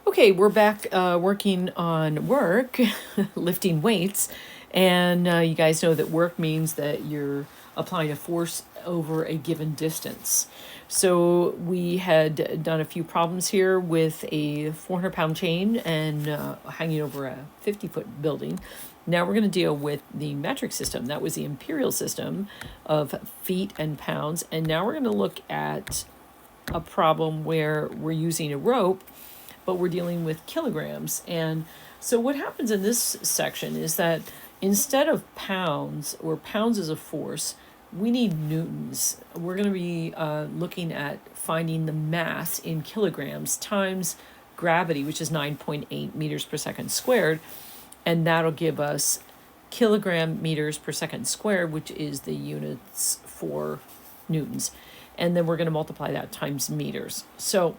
Okay, we're back working on work, lifting weights, and you guys know that work means that you're applying a force over a given distance. So we had done a few problems here with a 400-pound chain and hanging over a 50-foot building. Now we're going to deal with the metric system. That was the imperial system of feet and pounds. And now we're going to look at a problem where we're using a rope, but we're dealing with kilograms. And so what happens in this section is that instead of pounds, or pounds as a force, we need newtons. We're going to be looking at finding the mass in kilograms times gravity, which is 9.8 meters per second squared. And that'll give us kilogram meters per second squared, which is the units for newtons. And then we're going to multiply that times meters. So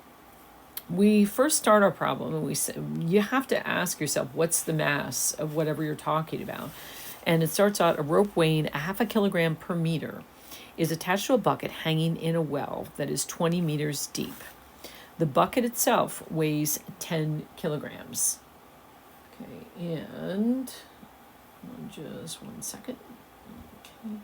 we first start our problem and we say, you have to ask yourself, what's the mass of whatever you're talking about? And it starts out, a rope weighing 0.5 kilogram per meter is attached to a bucket hanging in a well that is 20 meters deep. The bucket itself weighs 10 kilograms. Okay, and just 1 second. Okay.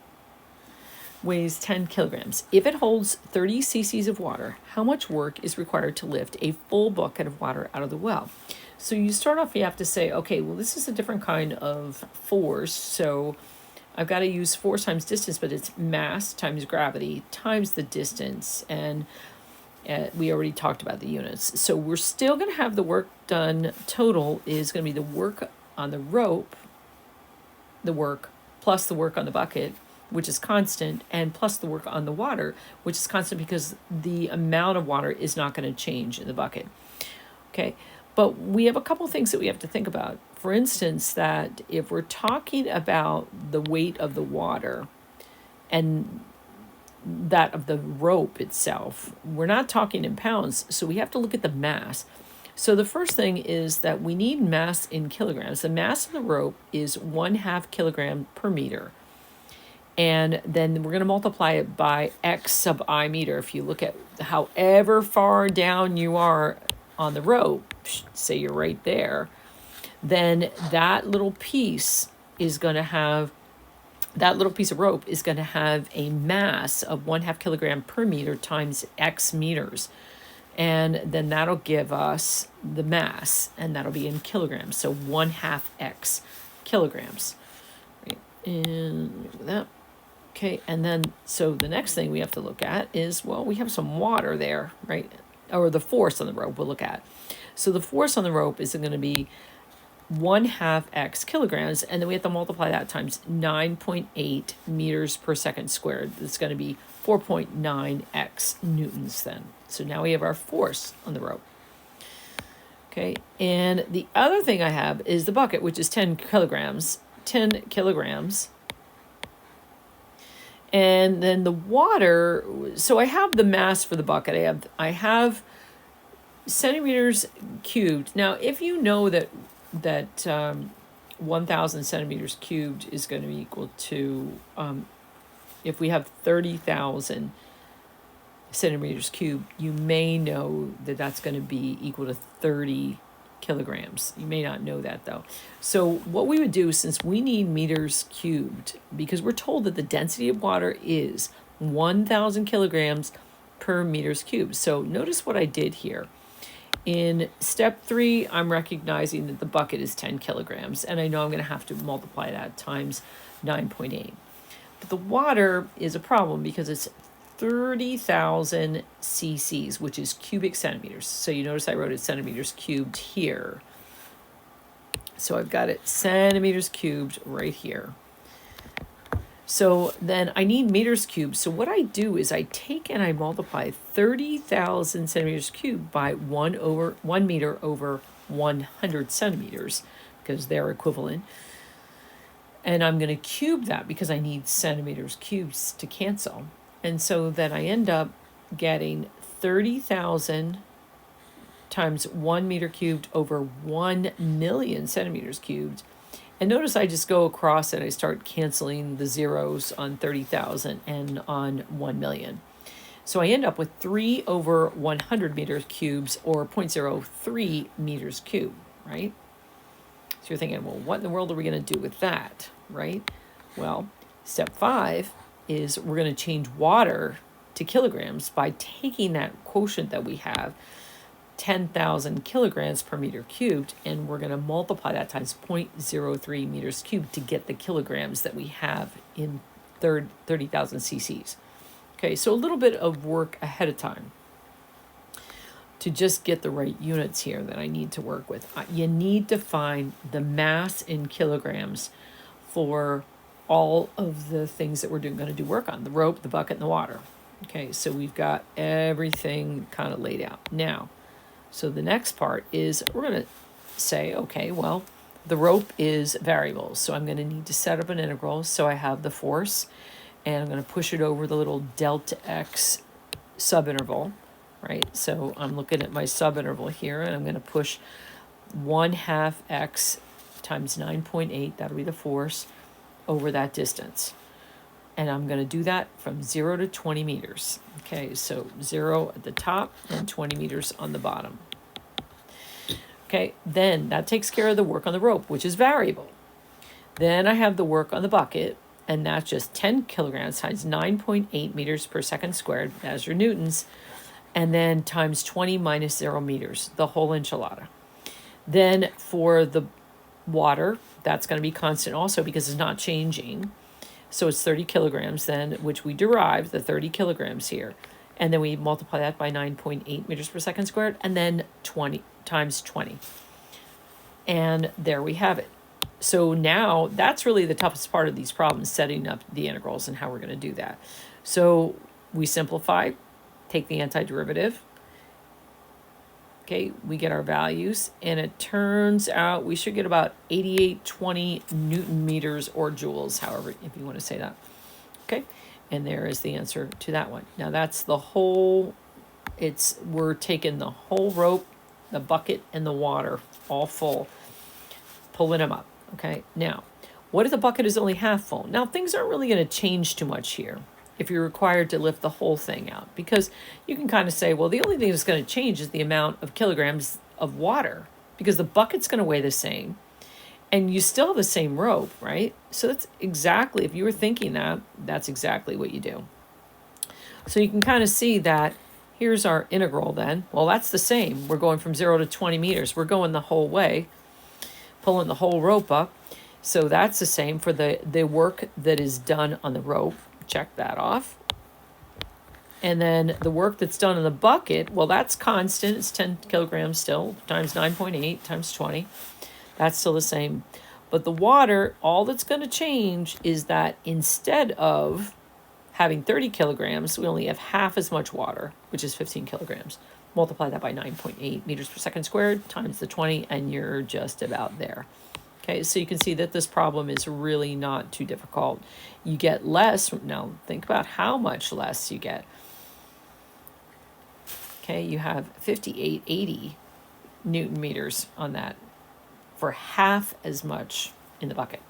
Weighs 10 kilograms. If it holds 30 cc's of water, how much work is required to lift a full bucket of water out of the well? So you start off, you have to say, okay, well, this is a different kind of force. So I've got to use force times distance, but it's mass times gravity times the distance. And we already talked about the units. So we're still going to have the work done total is going to be the work on the rope, the work plus the work on the bucket, which is constant, and plus the work on the water, which is constant because the amount of water is not going to change in the bucket. Okay, but we have a couple things that we have to think about. For instance, that if we're talking about the weight of the water and that of the rope itself, we're not talking in pounds, so we have to look at the mass. So the first thing is that we need mass in kilograms. The mass of the rope is 1/2 kilogram per meter. And then we're going to multiply it by x sub I meter. If you look at however far down you are on the rope, say you're right there, then that little piece is going to have, that little piece of rope is going to have a mass of 1/2 kilogram per meter times x meters. And then that'll give us the mass, and that'll be in kilograms. So 1/2 x kilograms. Right. And that. Okay, and then, so the next thing we have to look at is, well, we have some water there, right? Or the force on the rope we'll look at. So the force on the rope is going to be 1/2 x kilograms, and then we have to multiply that times 9.8 meters per second squared. It's going to be 4.9 x newtons then. So now we have our force on the rope. Okay, and the other thing I have is the bucket, which is 10 kilograms. 10 kilograms. And then the water, so I have the mass for the bucket. I have centimeters cubed. Now, if you know that 1,000 centimeters cubed is going to be equal to, if we have 30,000 centimeters cubed, you may know that that's going to be equal to 30 kilograms. You may not know that though. So what we would do, since we need meters cubed, because we're told that the density of water is 1,000 kilograms per meters cubed. So notice what I did here. In step 3, I'm recognizing that the bucket is 10 kilograms, and I know I'm going to have to multiply that times 9.8. But the water is a problem because it's 30,000 cc's, which is cubic centimeters. So you notice I wrote it centimeters cubed here. So I've got it centimeters cubed right here. So then I need meters cubed. So what I do is I take and I multiply 30,000 centimeters cubed by 1 meter over 100 centimeters, because they're equivalent. And I'm going to cube that because I need centimeters cubes to cancel. And so then I end up getting 30,000 times 1 meter cubed over 1 million centimeters cubed. And notice I just go across and I start canceling the zeros on 30,000 and on 1 million. So I end up with 3 over 100 meters cubes, or 0.03 meters cubed, right? So you're thinking, well, what in the world are we going to do with that, right? Well, step 5 is we're going to change water to kilograms by taking that quotient that we have, 10,000 kilograms per meter cubed, and we're going to multiply that times 0.03 meters cubed to get the kilograms that we have in 30,000 cc's. Okay, so a little bit of work ahead of time to just get the right units here that I need to work with. You need to find the mass in kilograms for all of the things that we're going to do work on: the rope, the bucket, and the water. Okay, so we've got everything kind of laid out. Now, so the next part is we're going to say, okay, well, the rope is variable, so I'm going to need to set up an integral. So I have the force, and I'm going to push it over the little delta x subinterval, right? So I'm looking at my subinterval here, and I'm going to push 1/2 x times 9.8, that'll be the force, over that distance. And I'm going to do that from 0 to 20 meters. Okay, so 0 at the top and 20 meters on the bottom. Okay, then that takes care of the work on the rope, which is variable. Then I have the work on the bucket, and that's just 10 kilograms times 9.8 meters per second squared, as your newtons, and then times 20 minus 0 meters, the whole enchilada. Then for the water, that's going to be constant also because it's not changing. So it's 30 kilograms then, which we derived, the 30 kilograms here. And then we multiply that by 9.8 meters per second squared, and then 20 times 20. And there we have it. So now that's really the toughest part of these problems, setting up the integrals and how we're going to do that. So we simplify, take the antiderivative. Okay, we get our values, and it turns out we should get about 8820 Newton meters or joules, however, if you want to say that. Okay, and there is the answer to that one. Now that's the whole, we're taking the whole rope, the bucket, and the water, all full, pulling them up. Okay, now, what if the bucket is only half full? Now things aren't really going to change too much here if you're required to lift the whole thing out, because you can kind of say, well, the only thing that's going to change is the amount of kilograms of water, because the bucket's going to weigh the same and you still have the same rope, right? So that's exactly, if you were thinking that, that's exactly what you do. So you can kind of see that here's our integral then. Well, that's the same. We're going from 0 to 20 meters. We're going the whole way, pulling the whole rope up. So that's the same for the work that is done on the rope. Check that off. And then the work that's done in the bucket, well, that's constant. It's 10 kilograms still, times 9.8 times 20. That's still the same. But the water, all that's going to change is that instead of having 30 kilograms, we only have half as much water, which is 15 kilograms. Multiply that by 9.8 meters per second squared times the 20, and you're just about there. Okay, so you can see that this problem is really not too difficult. You get less. Now think about how much less you get. Okay, you have 5880 Newton meters on that for half as much in the bucket.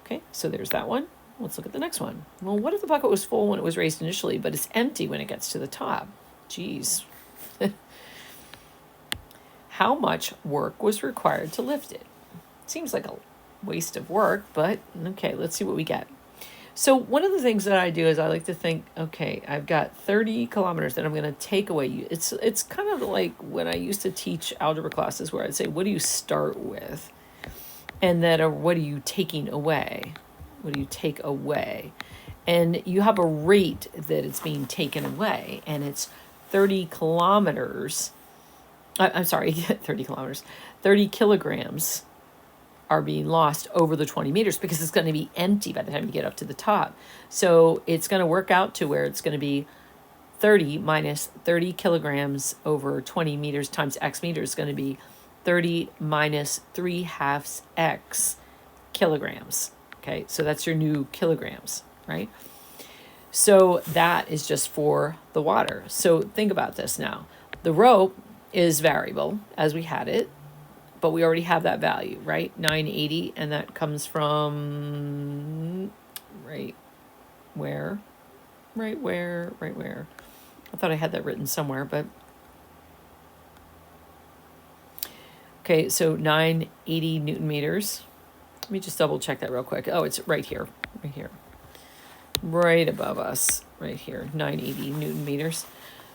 Okay, so there's that one. Let's look at the next one. Well, what if the bucket was full when it was raised initially, but it's empty when it gets to the top? Geez. How much work was required to lift it? Seems like a waste of work, but okay, let's see what we get. So one of the things that I do is I like to think, okay, I've got 30 kilometers that I'm going to take away. It's kind of like when I used to teach algebra classes where I'd say, what do you start with? And then what are you taking away? What do you take away? And you have a rate that it's being taken away, and it's 30 kilometers. I'm sorry, 30 kilometers. 30 kilograms are being lost over the 20 meters because it's going to be empty by the time you get up to the top. So it's going to work out to where it's going to be 30 minus 30 kilograms over 20 meters times x meters is going to be 30 minus 3/2 x kilograms. Okay, so that's your new kilograms, right? So that is just for the water. So think about this now. The rope is variable as we had it, but we already have that value, right? 980, and that comes from right where? I thought I had that written somewhere, but okay, so 980 Newton meters. Let me just double check that real quick. Oh, it's right here, right above us, right here, 980 Newton meters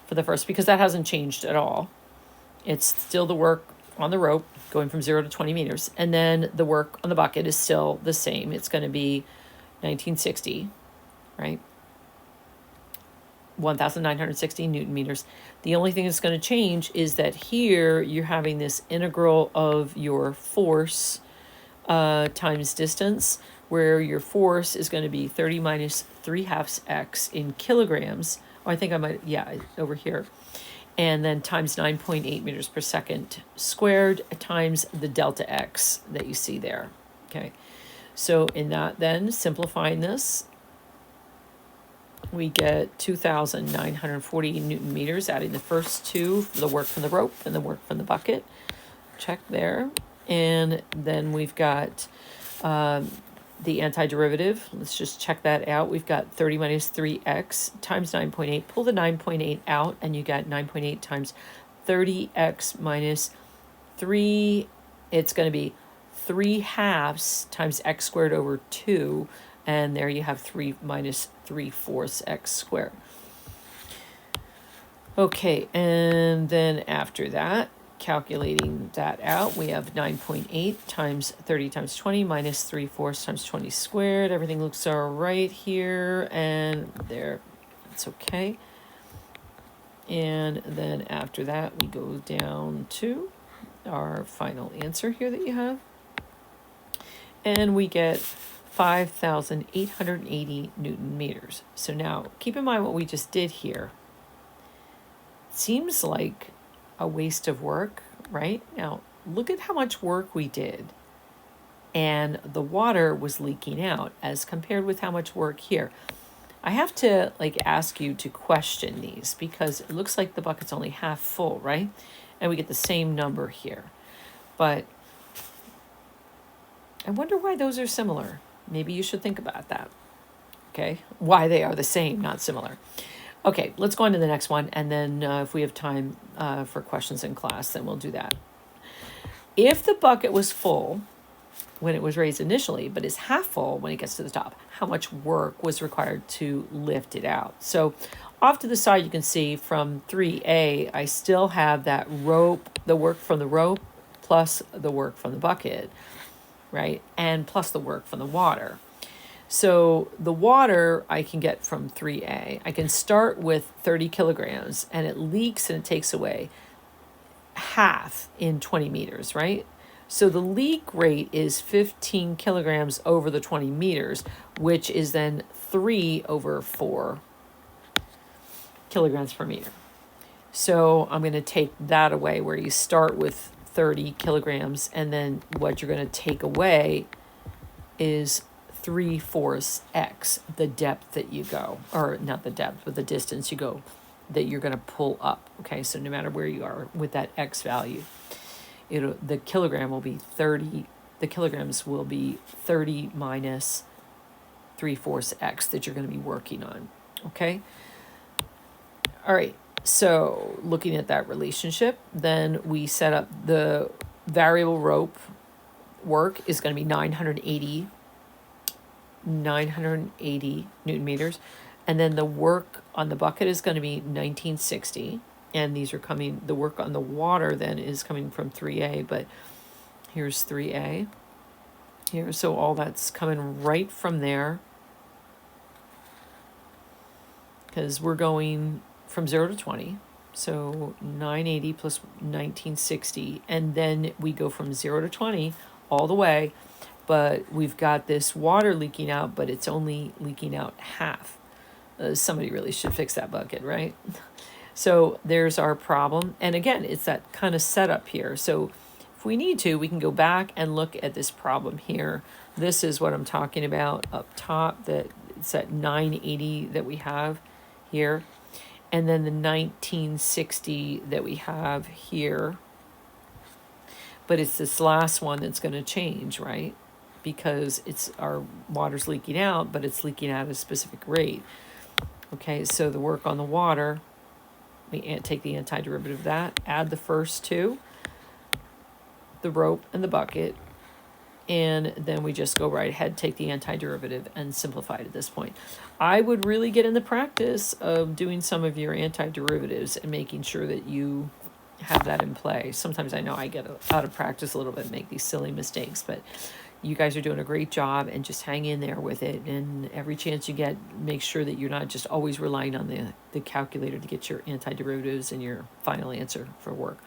for the first, because that hasn't changed at all. It's still the work on the rope going from 0 to 20 meters. And then the work on the bucket is still the same. It's going to be 1960, right? 1,960 Newton meters. The only thing that's going to change is that here you're having this integral of your force times distance, where your force is going to be 30 minus 3/2 x in kilograms. Oh, I think I might, yeah, over here. And then times 9.8 meters per second squared times the delta x that you see there. Okay, so in that, then simplifying this, we get 2,940 Newton meters, adding the first two, the work from the rope and the work from the bucket. Check there. And then we've got the antiderivative. Let's just check that out. We've got 30 minus 3x times 9.8. Pull the 9.8 out, and you got 9.8 times 30x minus 3. It's going to be 3/2 times x squared over 2. And there you have 3 minus 3/4 x squared. Okay, and then after that, calculating that out, we have 9.8 times 30 times 20 minus 3/4 times 20 squared. Everything looks all right here, and there, it's okay. And then after that, we go down to our final answer here that you have. And we get 5,880 Newton meters. So now, keep in mind what we just did here. It seems like a waste of work, right? Now, look at how much work we did. And the water was leaking out as compared with how much work here. I have to ask you to question these, because it looks like the bucket's only half full, right? And we get the same number here. But I wonder why those are similar. Maybe you should think about that. Okay, why they are the same, not similar. Okay, let's go on to the next one, and then if we have time for questions in class, then we'll do that. If the bucket was full when it was raised initially, but is half full when it gets to the top, how much work was required to lift it out? So off to the side, you can see from 3A, I still have that rope, the work from the rope, plus the work from the bucket, right? And plus the work from the water. So the water I can get from 3A. I can start with 30 kilograms, and it leaks and it takes away half in 20 meters, right? So the leak rate is 15 kilograms over the 20 meters, which is then 3 over 4 kilograms per meter. So I'm going to take that away, where you start with 30 kilograms, and then what you're going to take away is 3/4 x, the depth that you go, or not the depth, but the distance you go, that you're going to pull up. Okay, so no matter where you are with that x value, the kilogram will be 30. The kilograms will be 30 minus 3/4 x that you're going to be working on. Okay. All right. So looking at that relationship, then we set up the variable rope work is going to be 980 Newton meters. And then the work on the bucket is going to be 1960. And these are coming, the work on the water then is coming from 3A, but here's 3A here. So all that's coming right from there, because we're going from 0 to 20. So 980 plus 1960. And then we go from 0 to 20 all the way. But we've got this water leaking out, but it's only leaking out half. Somebody really should fix that bucket, right? So there's our problem. And again, it's that kind of setup here. So if we need to, we can go back and look at this problem here. This is what I'm talking about up top, that it's at 980 that we have here. And then the 1960 that we have here. But it's this last one that's going to change, right? Because it's our water's leaking out, but it's leaking out at a specific rate. Okay, so the work on the water We take the antiderivative of that, add the first two, the rope and the bucket, and then we just go right ahead, take the antiderivative, and simplify it at this point. I would really get in the practice of doing some of your antiderivatives and making sure that you have that in play. Sometimes I know I get out of practice a little bit and make these silly mistakes, but you guys are doing a great job, and just hang in there with it. And every chance you get, make sure that you're not just always relying on the calculator to get your antiderivatives and your final answer for work.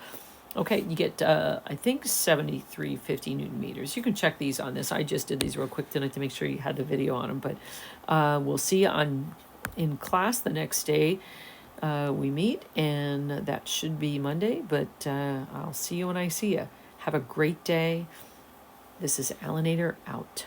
Okay, you get, I think, 7350 Newton meters. You can check these on this. I just did these real quick tonight to make sure you had the video on them. But we'll see you in class the next day we meet, and that should be Monday. But I'll see you when I see you. Have a great day. This is Alanator out.